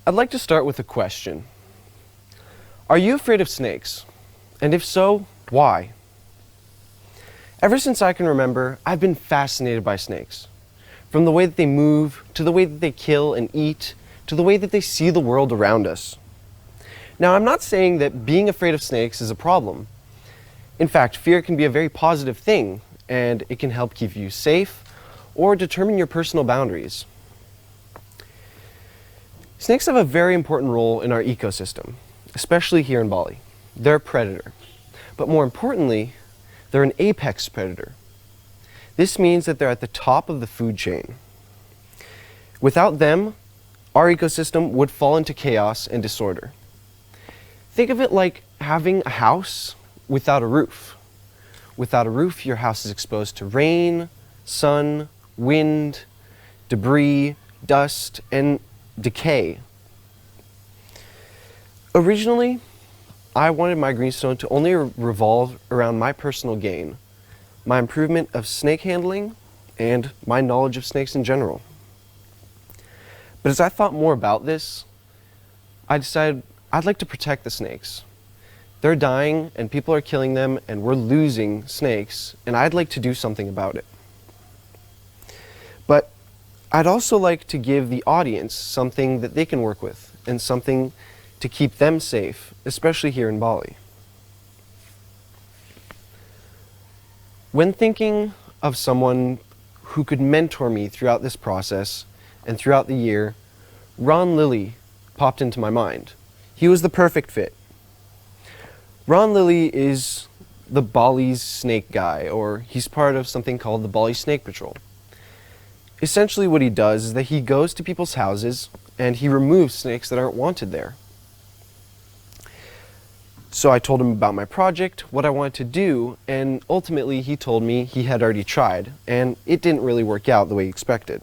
I'd like to start with a question. Are you afraid of snakes? And if so, why? Ever since I can remember, I've been fascinated by snakes. From the way that they move, to the way that they kill and eat, to the way that they see the world around us. Now, I'm not saying that being afraid of snakes is a problem. In fact, fear can be a very positive thing, and it can help keep you safe or determine your personal boundaries. Snakes have a very important role in our ecosystem, especially here in Bali. They're a predator, but more importantly, they're an apex predator. This means that they're at the top of the food chain. Without them, our ecosystem would fall into chaos and disorder. Think of it like having a house without a roof. Without a roof, your house is exposed to rain, sun, wind, debris, dust, and decay. Originally, I wanted my Greenstone to only revolve around my personal gain, my improvement of snake handling, and my knowledge of snakes in general. But as I thought more about this, I decided I'd like to protect the snakes. They're dying and people are killing them and we're losing snakes, and I'd like to do something about it. But I'd also like to give the audience something that they can work with and something to keep them safe, especially here in Bali. When thinking of someone who could mentor me throughout this process and throughout the year, Ron Lilly popped into my mind. He was the perfect fit. Ron Lilly is the Bali's snake guy, or he's part of something called the Bali Snake Patrol. Essentially what he does is that he goes to people's houses and he removes snakes that aren't wanted there. So I told him about my project, what I wanted to do, and ultimately he told me he had already tried, and it didn't really work out the way he expected.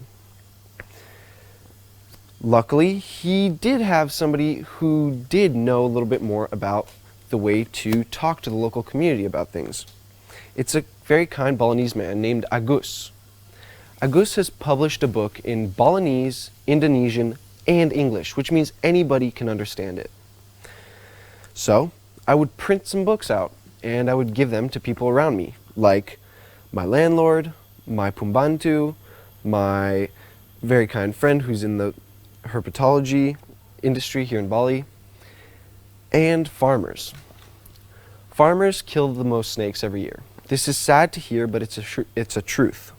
Luckily, he did have somebody who did know a little bit more about the way to talk to the local community about things. It's a very kind Balinese man named Agus. Agus has published a book in Balinese, Indonesian, and English, which means anybody can understand it. So, I would print some books out, and I would give them to people around me, like my landlord, my pembantu, my very kind friend who's in the herpetology industry here in Bali, and farmers. Farmers kill the most snakes every year. This is sad to hear, but it's a truth.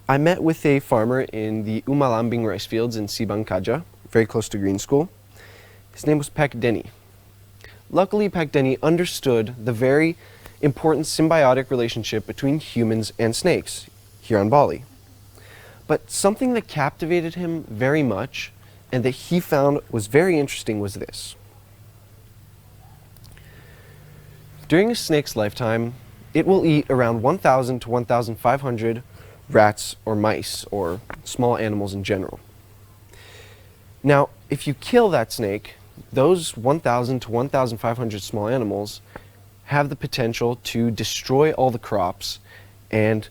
I met with a farmer in the Umalambing rice fields in Sibang Kaja, very close to Green School. His name was Pak Denny. Luckily, Pak Denny understood the very important symbiotic relationship between humans and snakes here on Bali. But something that captivated him very much and that he found was very interesting was this. During a snake's lifetime, it will eat around 1,000 to 1,500 rats or mice or small animals in general. Now, if you kill that snake, those 1,000 to 1,500 small animals have the potential to destroy all the crops and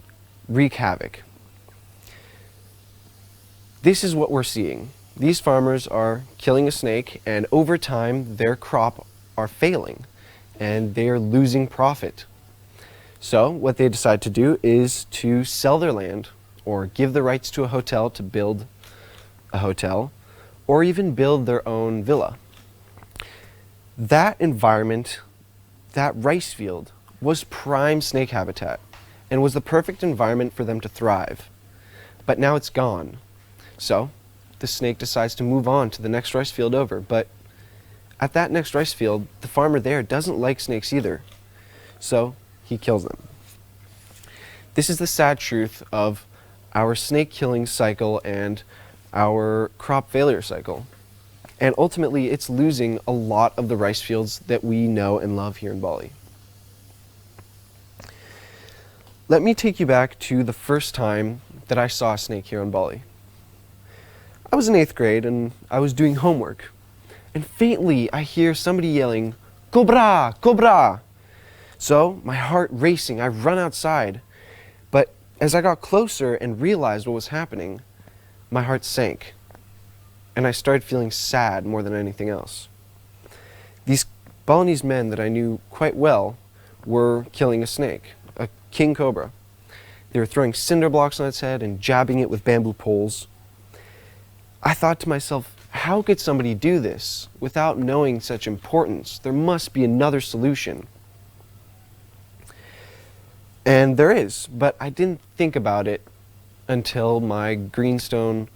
wreak havoc. This is what we're seeing. These farmers are killing a snake, and over time their crop are failing and they are losing profit. So what they decide to do is to sell their land or give the rights to a hotel to build a hotel or even build their own villa. That environment, that rice field, was prime snake habitat and was the perfect environment for them to thrive. But now it's gone. So the snake decides to move on to the next rice field over, but at that next rice field, the farmer there doesn't like snakes either. So he kills them. This is the sad truth of our snake killing cycle and our crop failure cycle. And ultimately, it's losing a lot of the rice fields that we know and love here in Bali. Let me take you back to the first time that I saw a snake here on Bali. I was in 8th grade and I was doing homework. And faintly, I hear somebody yelling, "Cobra! Cobra!" So, my heart racing, I run outside. But as I got closer and realized what was happening, my heart sank. and I started feeling sad more than anything else. These Balinese men that I knew quite well were killing a snake, a king cobra. They were throwing cinder blocks on its head and jabbing it with bamboo poles. I thought to myself, how could somebody do this without knowing such importance? There must be another solution. And there is, but I didn't think about it until my Greenstone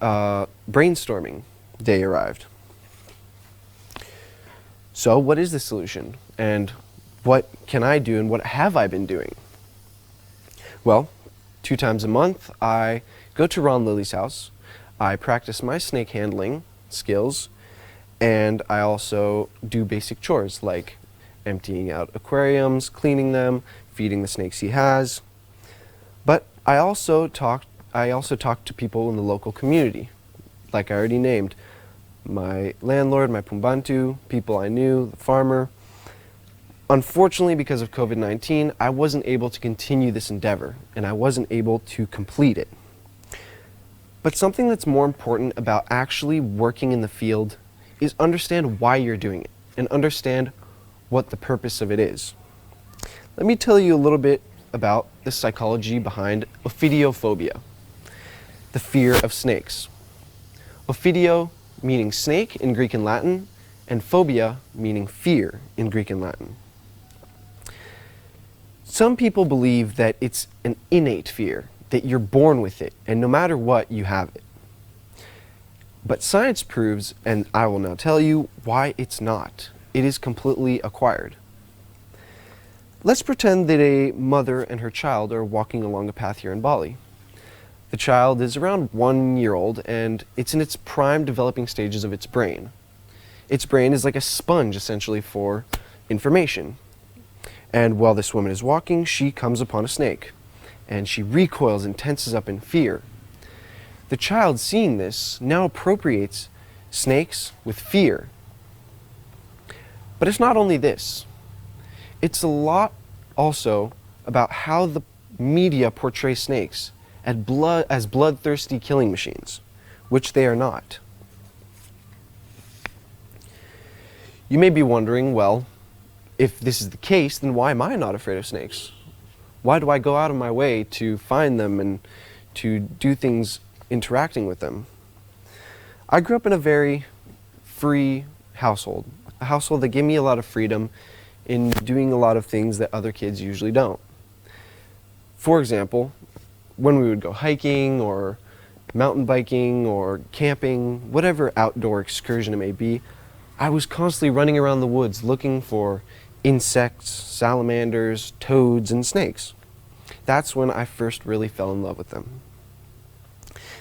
brainstorming day arrived. So what is the solution? And what can I do and what have I been doing? Well, 2 times a month I go to Ron Lily's house. I practice my snake handling skills, and I also do basic chores like emptying out aquariums, cleaning them, feeding the snakes he has. But I also talk to people in the local community, like I already named. My landlord, my Pumbantu, people I knew, the farmer. Unfortunately, because of COVID-19, I wasn't able to continue this endeavor, and I wasn't able to complete it. But something that's more important about actually working in the field is understand why you're doing it, and understand what the purpose of it is. Let me tell you a little bit about the psychology behind Ophidiophobia, the fear of snakes. Ophidio meaning snake in Greek and Latin, and phobia meaning fear in Greek and Latin. Some people believe that it's an innate fear, that you're born with it, and no matter what, you have it. But science proves, and I will now tell you, why it's not. It is completely acquired. Let's pretend that a mother and her child are walking along a path here in Bali. The child is around 1 year old, and it's in its prime developing stages of its brain. Its brain is like a sponge, essentially, for information. And while this woman is walking, she comes upon a snake, and she recoils and tenses up in fear. The child, seeing this, now appropriates snakes with fear. But it's not only this. It's a lot also about how the media portrays snakes as bloodthirsty killing machines, which they are not. You may be wondering, well, if this is the case, then why am I not afraid of snakes? Why do I go out of my way to find them and to do things interacting with them? I grew up in a very free household, a household that gave me a lot of freedom in doing a lot of things that other kids usually don't. For example, when we would go hiking or mountain biking or camping, whatever outdoor excursion it may be, I was constantly running around the woods looking for insects, salamanders, toads, and snakes. That's when I first really fell in love with them.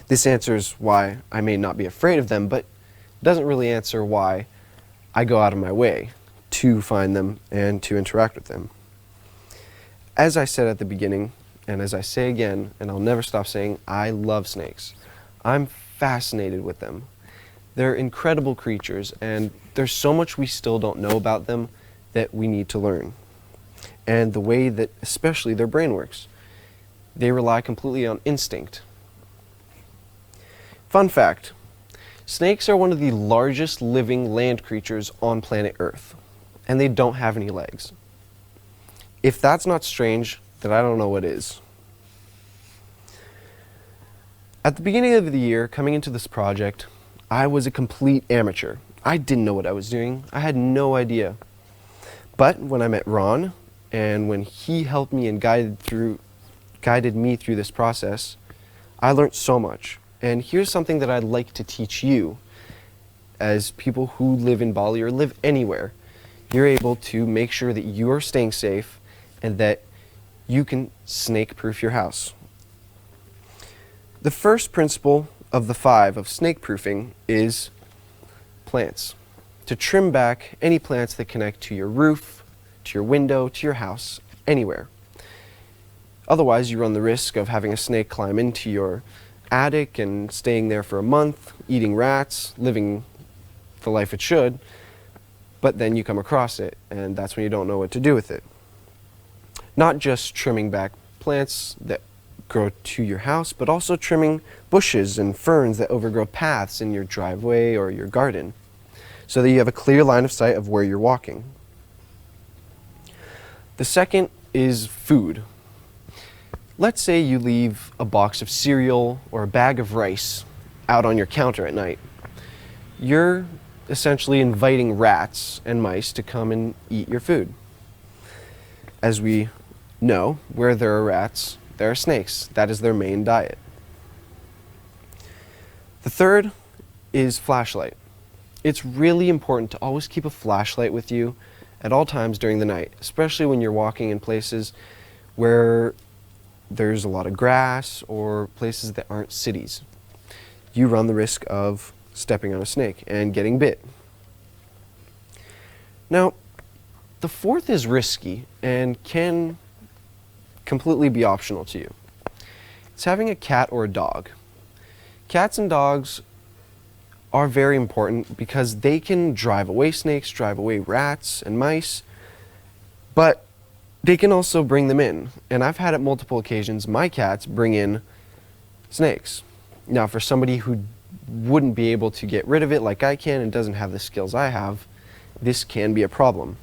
This answers why I may not be afraid of them, but doesn't really answer why I go out of my way to find them and to interact with them. As I said at the beginning, and as I say again, and I'll never stop saying, I love snakes. I'm fascinated with them. They're incredible creatures, and there's so much we still don't know about them that we need to learn. And the way that especially their brain works. They rely completely on instinct. Fun fact, snakes are one of the largest living land creatures on planet Earth, and they don't have any legs. If that's not strange, then I don't know what is. At the beginning of the year, coming into this project, I was a complete amateur. I didn't know what I was doing. I had no idea. But when I met Ron, and when he helped me and guided me through this process, I learned so much. And here's something that I'd like to teach you as people who live in Bali or live anywhere. You're able to make sure that you're staying safe and that you can snake-proof your house. The first principle of the 5 of snake-proofing is plants. To trim back any plants that connect to your roof, to your window, to your house, anywhere. Otherwise, you run the risk of having a snake climb into your attic and staying there for a month, eating rats, living the life it should, but then you come across it, and that's when you don't know what to do with it. Not just trimming back plants that grow to your house, but also trimming bushes and ferns that overgrow paths in your driveway or your garden, so that you have a clear line of sight of where you're walking. The second is food. Let's say you leave a box of cereal or a bag of rice out on your counter at night. You're essentially inviting rats and mice to come and eat your food. As we know, where there are rats, there are snakes. That is their main diet. The third is flashlight. It's really important to always keep a flashlight with you at all times during the night, especially when you're walking in places where there's a lot of grass or places that aren't cities. You run the risk of stepping on a snake and getting bit. Now, the fourth is risky and can completely be optional to you. It's having a cat or a dog. Cats and dogs are very important because they can drive away snakes, drive away rats and mice, but they can also bring them in. And I've had at multiple occasions my cats bring in snakes. Now, for somebody who wouldn't be able to get rid of it like I can and doesn't have the skills I have, this can be a problem.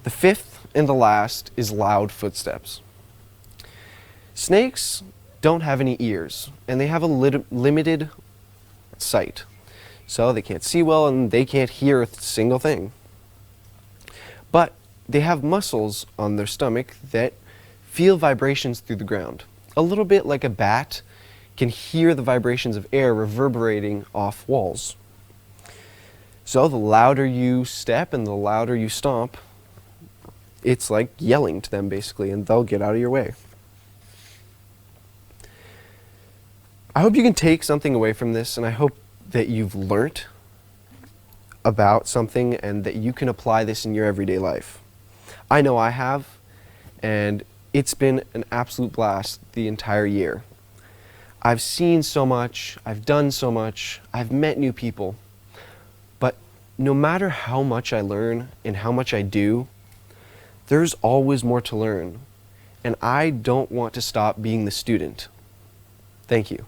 The fifth and the last is loud footsteps. Snakes don't have any ears, and they have a limited sight. So they can't see well and they can't hear a single thing. But they have muscles on their stomach that feel vibrations through the ground. A little bit like a bat can hear the vibrations of air reverberating off walls. So the louder you step and the louder you stomp, it's like yelling to them basically, and they'll get out of your way. I hope you can take something away from this, and I hope that you've learnt about something and that you can apply this in your everyday life. I know I have, and it's been an absolute blast the entire year. I've seen so much, I've done so much, I've met new people, but no matter how much I learn and how much I do, there's always more to learn, and I don't want to stop being the student. Thank you.